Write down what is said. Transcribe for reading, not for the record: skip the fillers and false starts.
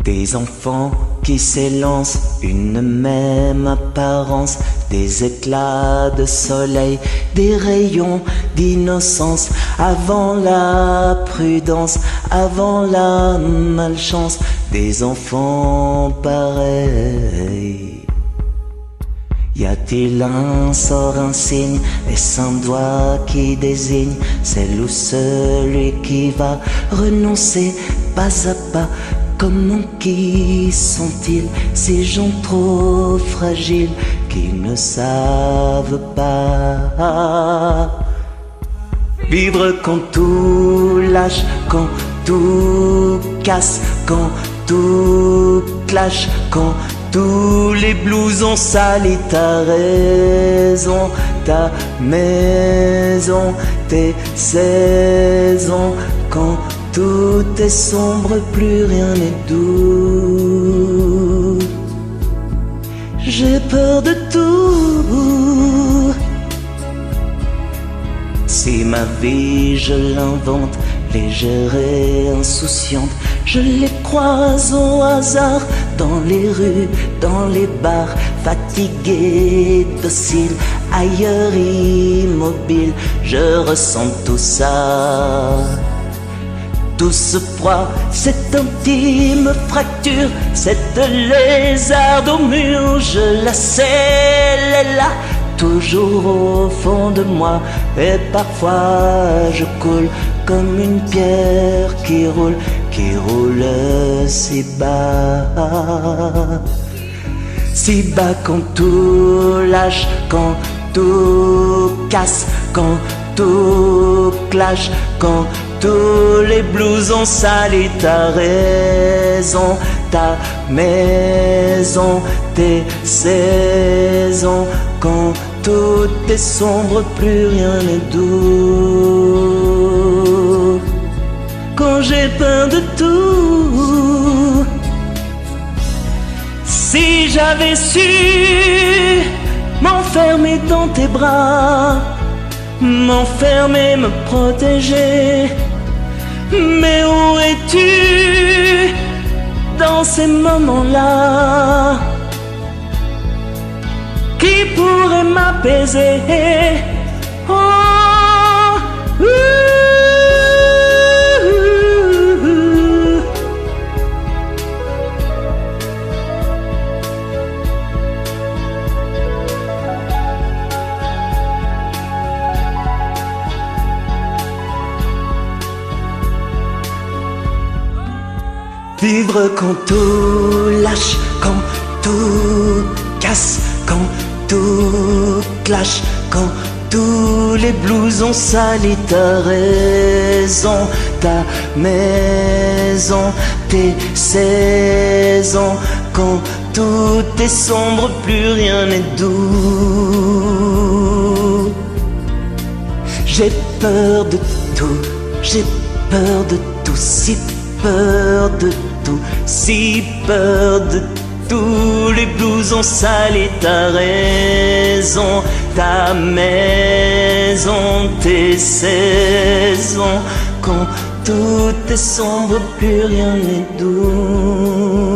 Des enfants qui s'élancent, une même apparence, des éclats de soleil, des rayons d'innocence, avant la prudence, avant la malchance, des enfants pareils. Y a-t-il un sort, un signe, est-ce un doigt qui désigne celle ou celui qui va renoncer pas à pas? Comment qui sont-ils, ces gens trop fragiles qui ne savent pas vivre quand tout lâche, quand tout casse, quand tout clash, quand tous les blousons salis ta raison, ta maison, tes saisons, quand tout est sombre, plus rien n'est doux. J'ai peur de tout. Si ma vie je l'invente, légère et insouciante, je les croise au hasard, dans les rues, dans les bars, fatigués, dociles, ailleurs immobiles, je ressens tout ça. Tout ce froid, cette intime fracture, cette lézarde au mur, je la sais, elle est là, toujours au fond de moi. Et parfois je coule comme une pierre qui roule si bas. Si bas quand tout lâche, quand tout casse, quand tout clash, quand tous les blousons salis ta raison, ta maison, tes saisons, quand tout est sombre, plus rien n'est doux. Quand j'ai peur de tout, si j'avais su m'enfermer dans tes bras, m'enfermer, me protéger, mais où es-tu dans ces moments-là? Qui pourrait m'apaiser? Oh, vivre quand tout lâche, quand tout casse, quand tout clash, quand tous les blousons salis ta raison, ta maison, tes saisons, quand tout est sombre, plus rien n'est doux. J'ai peur de tout, j'ai peur de tout, si peur de tout, si peur de tous les blousons salis ta raison, ta maison, tes saisons, quand tout est sombre, plus rien n'est doux.